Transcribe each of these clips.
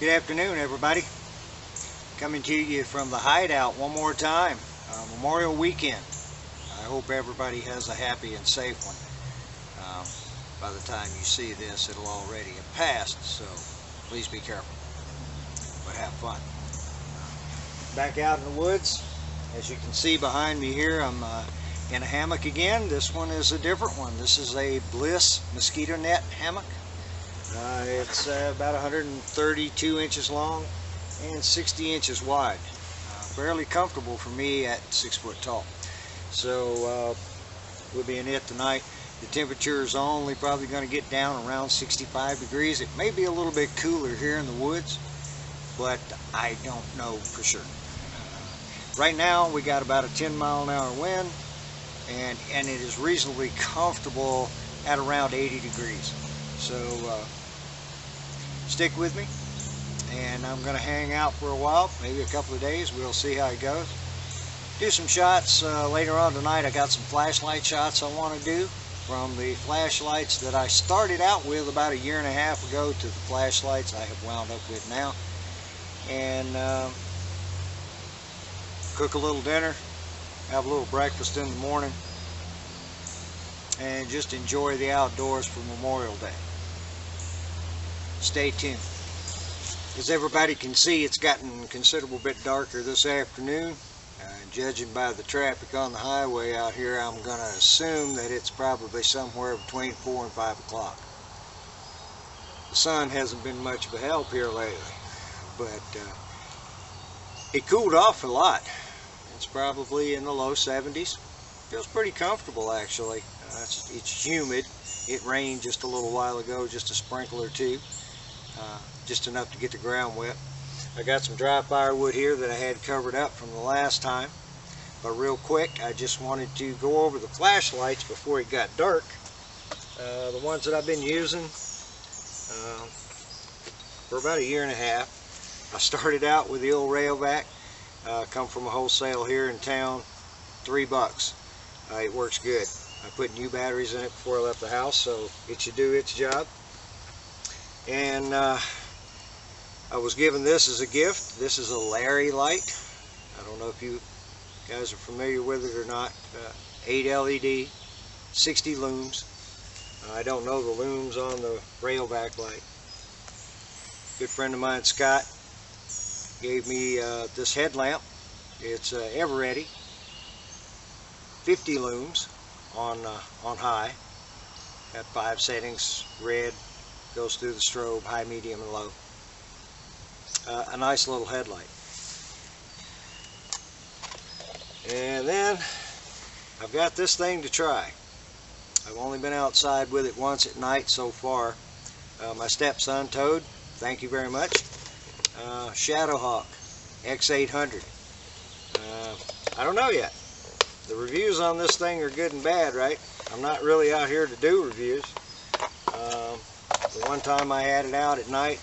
Good afternoon, everybody. Coming to you from the Hideout one more time. Memorial Weekend. I hope everybody has a happy and safe one. By the time you see this, it'll already have passed, so please be careful. But have fun. Back out in the woods. As you can see behind me here, I'm in a hammock again. This one is a different one. This is a Bliss mosquito net hammock. It's about 132 inches long and 60 inches wide. Fairly comfortable for me at 6 foot tall. So we'll be in it tonight. The temperature is only probably going to get down around 65 degrees. It may be a little bit cooler here in the woods, but I don't know for sure. Right now we got about a 10-mile-an-hour wind, and it is reasonably comfortable at around 80 degrees. So stick with me, and I'm going to hang out for a while, maybe a couple of days. We'll see how it goes. Do some shots later on tonight. I got some flashlight shots I want to do from the flashlights that I started out with about 1.5 years ago to the flashlights I have wound up with now. And cook a little dinner, have a little breakfast in the morning, and just enjoy the outdoors for Memorial Day. Stay tuned. As everybody can see, it's gotten a considerable bit darker this afternoon. Judging by the traffic on the highway out here, I'm going to assume that it's probably somewhere between 4 and 5 o'clock. The sun hasn't been much of a help here lately, but it cooled off a lot. It's probably in the low 70s. Feels pretty comfortable, actually. It's humid. It rained just a little while ago, just a sprinkle or two. Just enough to get the ground wet. I got some dry firewood here that I had covered up from the last time. But real quick, I just wanted to go over the flashlights before it got dark. The ones that I've been using for about 1.5 years. I started out with the old Railvac. Come from a wholesale here in town, $3. It works good. I put new batteries in it before I left the house, so it should do its job. And I was given this as a gift. This is a Larry light. I don't know if you guys are familiar with it or not. 8 LED, 60 looms. I don't know the looms on the Railvac light. Good friend of mine, Scott, gave me this headlamp. It's Eveready, 50 looms on high. Got 5 settings: red, goes through the strobe, high, medium, and low. A nice little headlight. And then I've got this thing to try. I've only been outside with it once at night so far. My stepson Toad, thank you very much. Shadowhawk X800. I don't know yet. The reviews on this thing are good and bad, right? I'm not really out here to do reviews. The one time I had it out at night,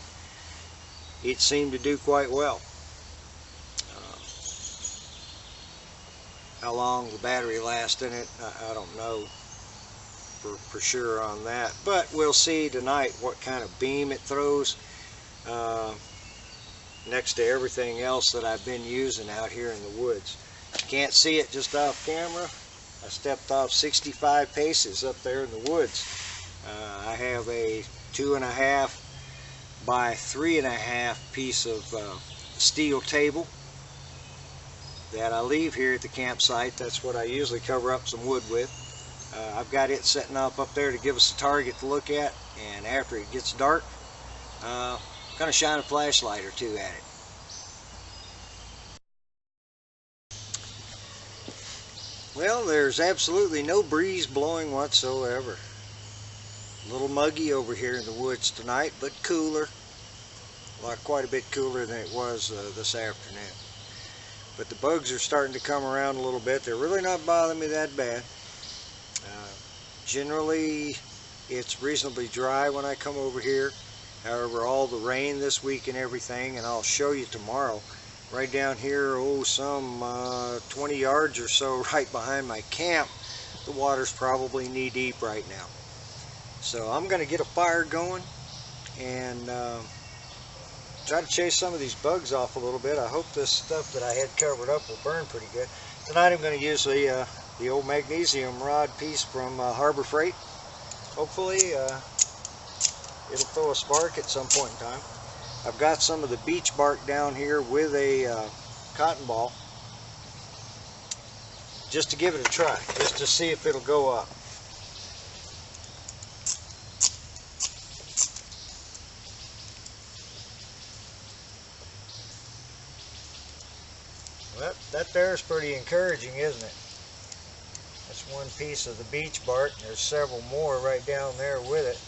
it seemed to do quite well. How long the battery lasts in it, I don't know for sure on that. But we'll see tonight what kind of beam it throws next to everything else that I've been using out here in the woods. You can't see it just off camera. I stepped off 65 paces up there in the woods. I have a 2.5 by 3.5 piece of steel table that I leave here at the campsite. That's what I usually cover up some wood with. I've got it setting up there to give us a target to look at, and after it gets dark, I'm going to shine a flashlight or two at it. Well, there's absolutely no breeze blowing whatsoever. A little muggy over here in the woods tonight, but cooler. Quite a bit cooler than it was this afternoon. But the bugs are starting to come around a little bit. They're really not bothering me that bad. Generally, it's reasonably dry when I come over here. However, all the rain this week and everything, and I'll show you tomorrow, right down here, some 20 yards or so right behind my camp, the water's probably knee deep right now. So I'm going to get a fire going and try to chase some of these bugs off a little bit. I hope this stuff that I had covered up will burn pretty good. Tonight I'm going to use the old magnesium rod piece from Harbor Freight. Hopefully it'll throw a spark at some point in time. I've got some of the beech bark down here with a cotton ball, just to give it a try, just to see if it'll go up. Well, that there is pretty encouraging, isn't it? That's one piece of the beech bark, and there's several more right down there with it.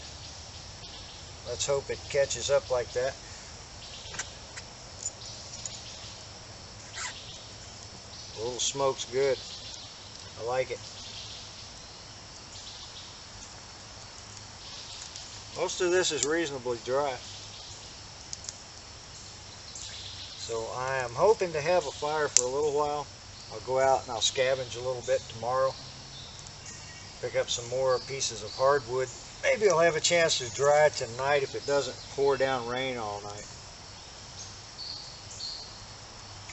Let's hope it catches up like that. A little smoke's good. I like it. Most of this is reasonably dry. So I am hoping to have a fire for a little while. I'll go out and I'll scavenge a little bit tomorrow. Pick up some more pieces of hardwood. Maybe I'll have a chance to dry it tonight if it doesn't pour down rain all night.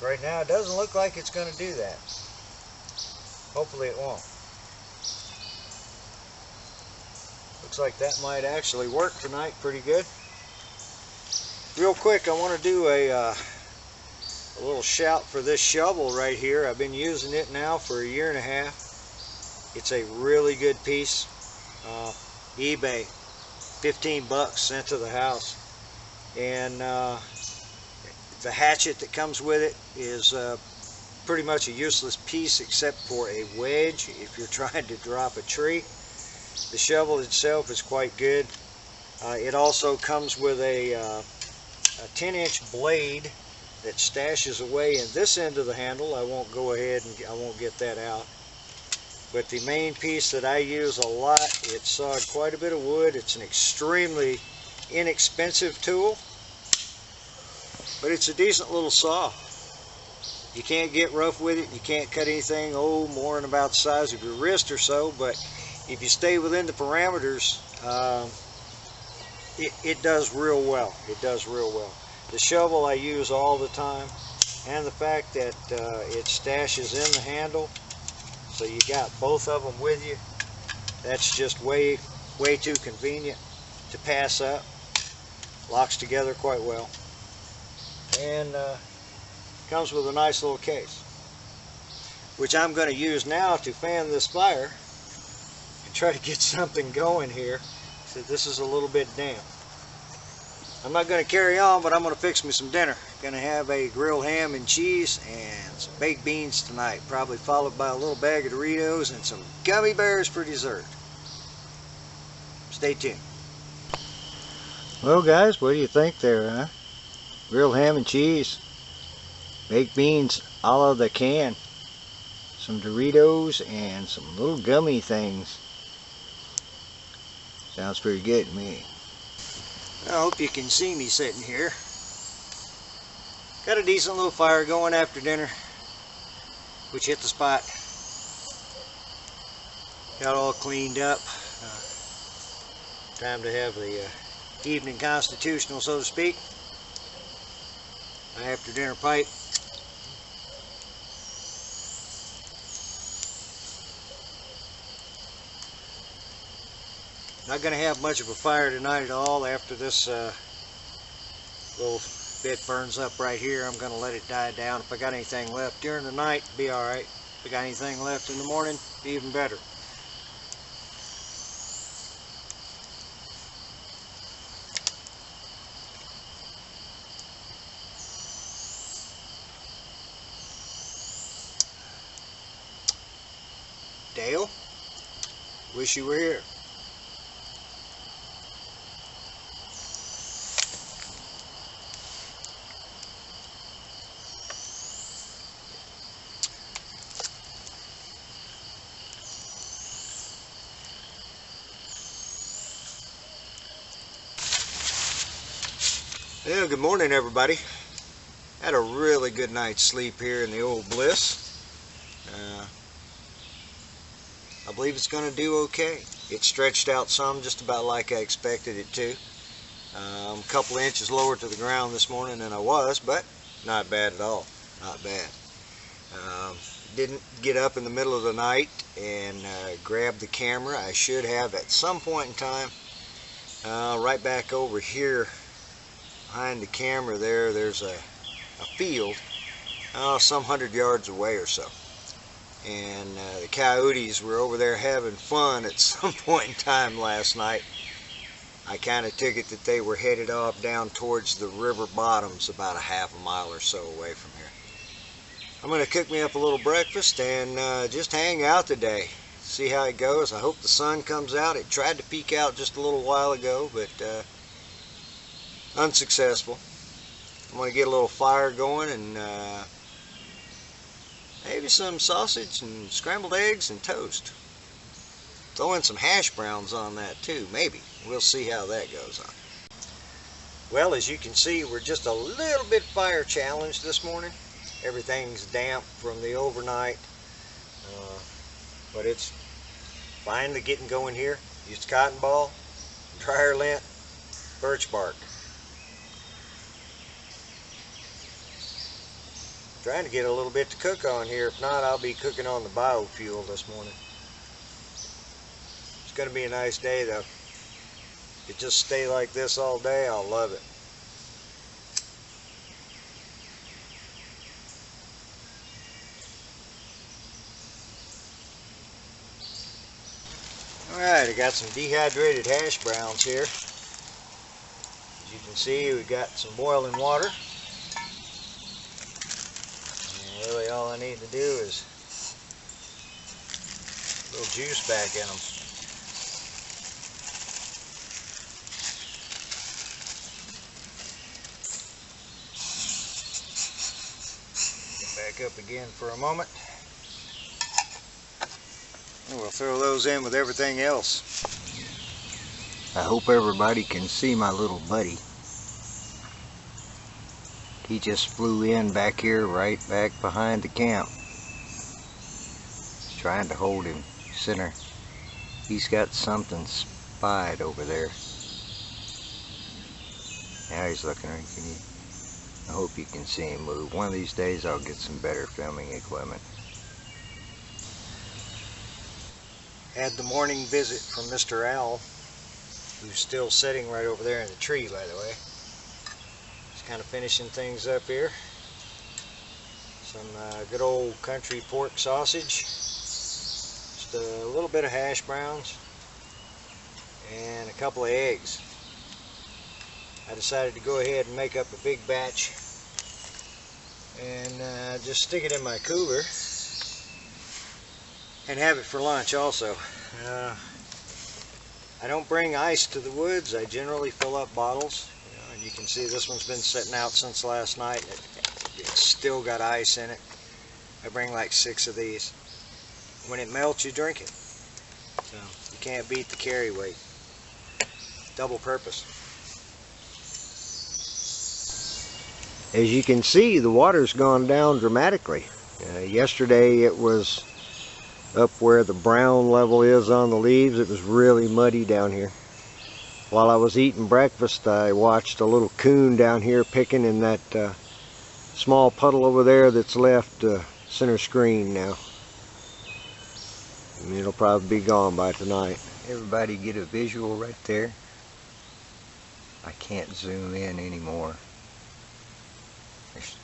Right now it doesn't look like it's going to do that. Hopefully it won't. Looks like that might actually work tonight pretty good. Real quick, I want to do a little shout for this shovel right here. I've been using it now for 1.5 years. It's a really good piece. eBay, 15 bucks sent to the house. And the hatchet that comes with it is pretty much a useless piece except for a wedge if you're trying to drop a tree. The shovel itself is quite good. It also comes with a 10-inch blade that stashes away in this end of the handle. I won't go ahead and I won't get that out. But the main piece that I use a lot, it sawed quite a bit of wood. It's an extremely inexpensive tool, but it's a decent little saw. You can't get rough with it. You can't cut anything more than about the size of your wrist or so, but if you stay within the parameters, it does real well. It does real well. The shovel I use all the time, and the fact that it stashes in the handle, so you got both of them with you, that's just way too convenient to pass up. Locks together quite well, and comes with a nice little case, which I'm going to use now to fan this fire and try to get something going here. So this is a little bit damp. I'm not going to carry on, but I'm going to fix me some dinner. Going to have a grilled ham and cheese and some baked beans tonight, probably followed by a little bag of Doritos and some gummy bears for dessert. Stay tuned. Well guys, what do you think there, huh? Grilled ham and cheese, baked beans a la the can, some Doritos and some little gummy things. Sounds pretty good to me. I hope you can see me sitting here. Got a decent little fire going after dinner, which hit the spot. Got all cleaned up. Time to have the evening constitutional, so to speak. My after dinner pipe. Not going to have much of a fire tonight at all. After this little bit burns up right here, I'm going to let it die down. If I got anything left during the night, be alright. If I got anything left in the morning, be even better. Dale, wish you were here. Yeah, good morning everybody. Had a really good night's sleep here in the old Bliss. I believe it's going to do okay. It stretched out some, just about like I expected it to. A couple of inches lower to the ground this morning than I was, but not bad at all. Not bad. Didn't get up in the middle of the night and grab the camera. I should have at some point in time. Right back over here behind the camera there's a field some 100 yards away or so. And the coyotes were over there having fun at some point in time last night. I kind of took it that they were headed off down towards the river bottoms about a half a mile or so away from here. I'm going to cook me up a little breakfast and just hang out today. See how it goes. I hope the sun comes out. It tried to peek out just a little while ago, but unsuccessful. I'm going to get a little fire going and maybe some sausage and scrambled eggs and toast. Throw in some hash browns on that too, maybe. We'll see how that goes on. Well, as you can see, we're just a little bit fire challenged this morning. Everything's damp from the overnight, but it's finally getting going here. Used cotton ball, dryer lint, birch bark. Trying to get a little bit to cook on here. If not, I'll be cooking on the biofuel this morning. It's going to be a nice day though. If it just stay like this all day, I'll love it. Alright, I got some dehydrated hash browns here. As you can see, we got some boiling water. And really all I need to do is a little juice back in them. Get back up again for a moment. And we'll throw those in with everything else. I hope everybody can see my little buddy. He just flew in back here, right back behind the camp. Trying to hold him center. He's got something spied over there. Now he's looking at you. I hope you can see him move. One of these days I'll get some better filming equipment. Had the morning visit from Mr. Owl, who's still sitting right over there in the tree, by the way. Just kind of finishing things up here. Some good old country pork sausage, just a little bit of hash browns, and a couple of eggs. I decided to go ahead and make up a big batch and just stick it in my cooler and have it for lunch also. I don't bring ice to the woods. I generally fill up bottles. And you can see this one's been sitting out since last night. It's still got ice in it. I bring like 6 of these. When it melts, you drink it. So you can't beat the carry weight. Double purpose. As you can see, the water's gone down dramatically. Yesterday it was up where the brown level is on the leaves. It was really muddy down here. While I was eating breakfast, I watched a little coon down here picking in that small puddle over there that's left center screen now. And it'll probably be gone by tonight. Everybody get a visual right there. I can't zoom in anymore. There's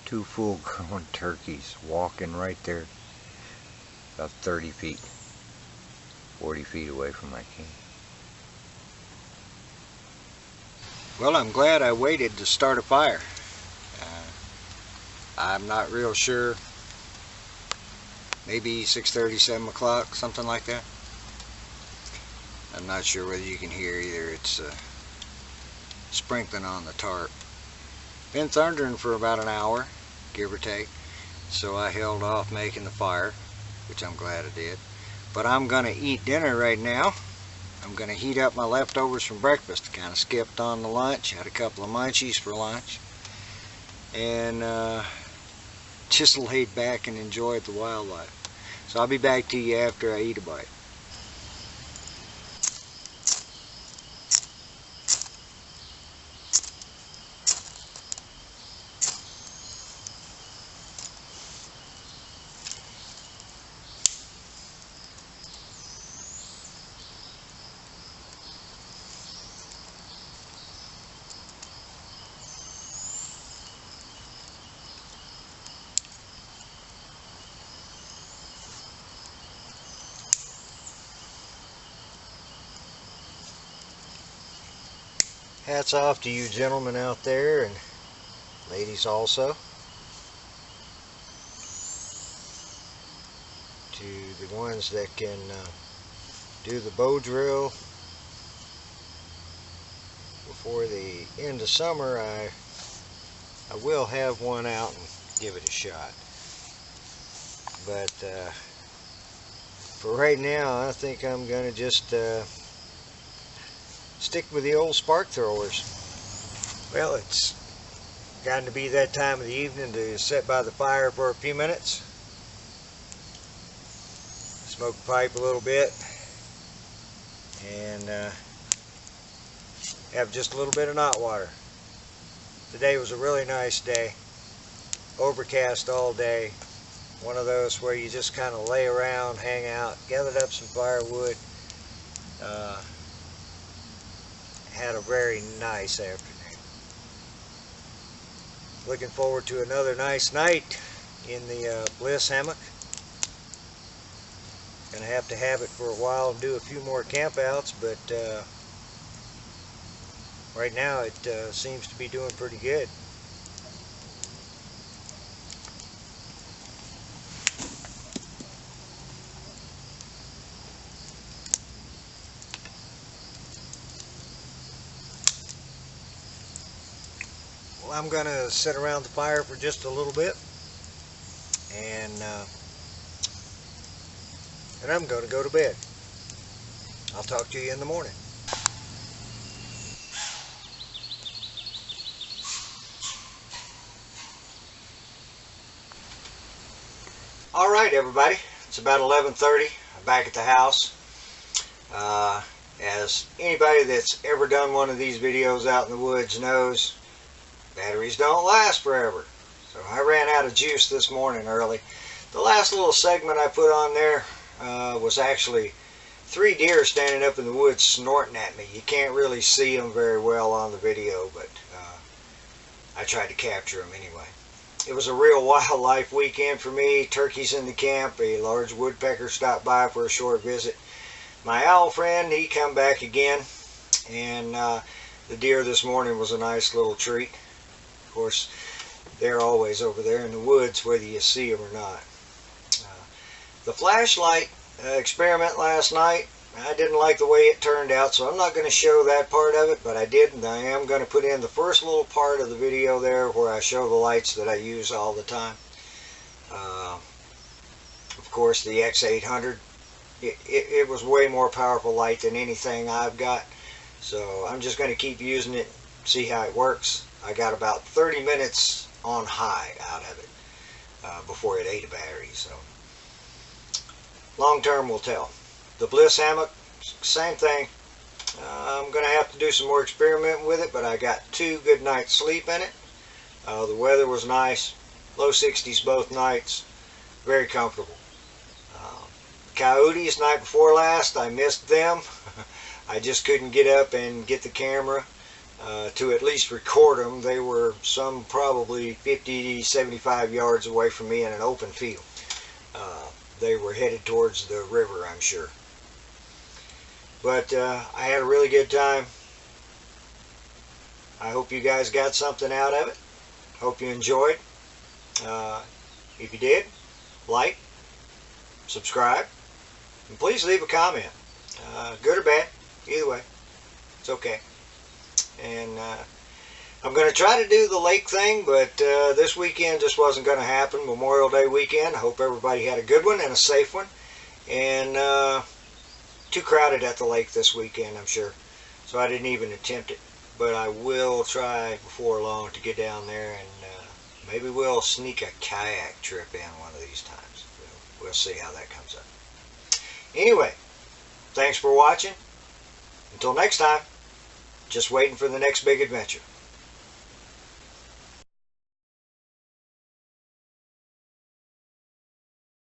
2 full-grown turkeys walking right there. About 30 feet, 40 feet away from my camp. Well, I'm glad I waited to start a fire. I'm not real sure. Maybe 6:30, 7 o'clock, something like that. I'm not sure whether you can hear either. It's sprinkling on the tarp. Been thundering for about an hour, give or take. So I held off making the fire, which I'm glad I did. But I'm going to eat dinner right now. I'm going to heat up my leftovers from breakfast. Kind of skipped on the lunch. Had a couple of munchies for lunch. And just laid back and enjoyed the wildlife. So I'll be back to you after I eat a bite. Hats off to you gentlemen out there, and ladies also. To the ones that can do the bow drill before the end of summer, I will have one out and give it a shot. But for right now, I think I'm going to just stick with the old spark throwers. Well, it's gotten to be that time of the evening to sit by the fire for a few minutes, smoke the pipe a little bit, and have just a little bit of knot water. Today was a really nice day, overcast all day, one of those where you just kind of lay around, hang out. Gathered up some firewood, had a very nice afternoon. Looking forward to another nice night in the Bliss hammock. Gonna have to have it for a while and do a few more campouts, but right now it seems to be doing pretty good. Well, I'm gonna sit around the fire for just a little bit, and I'm gonna go to bed. I'll talk to you in the morning. Alright everybody, it's about 11:30. I'm back at the house. As anybody that's ever done one of these videos out in the woods knows, batteries don't last forever. So I ran out of juice this morning early. The last little segment I put on there was actually 3 deer standing up in the woods snorting at me. You can't really see them very well on the video, but I tried to capture them anyway. It was a real wildlife weekend for me. Turkeys in the camp, a large woodpecker stopped by for a short visit. My owl friend, he come back again, and the deer this morning was a nice little treat. Of course, they're always over there in the woods, whether you see them or not. The flashlight experiment last night, I didn't like the way it turned out, so I'm not going to show that part of it, but I did, and I am going to put in the first little part of the video there where I show the lights that I use all the time. Of course, the X800, it was way more powerful light than anything I've got, so I'm just going to keep using it, see how it works. I got about 30 minutes on high out of it before it ate a battery, so long term will tell. The Bliss hammock, same thing. I'm going to have to do some more experimenting with it, but I got 2 good nights sleep in it. The weather was nice, low 60s both nights, very comfortable. Coyotes night before last, I missed them. I just couldn't get up and get the camera to at least record them. They were some probably 50, 75 yards away from me in an open field. They were headed towards the river, I'm sure. But I had a really good time. I hope you guys got something out of it. Hope you enjoyed. If you did, like, subscribe, and please leave a comment. Good or bad, either way, it's okay. And I'm going to try to do the lake thing, but this weekend just wasn't going to happen. Memorial Day weekend. I hope everybody had a good one and a safe one. And too crowded at the lake this weekend, I'm sure. So I didn't even attempt it. But I will try before long to get down there, and maybe we'll sneak a kayak trip in one of these times. We'll see how that comes up. Anyway, thanks for watching. Until next time, just waiting for the next big adventure.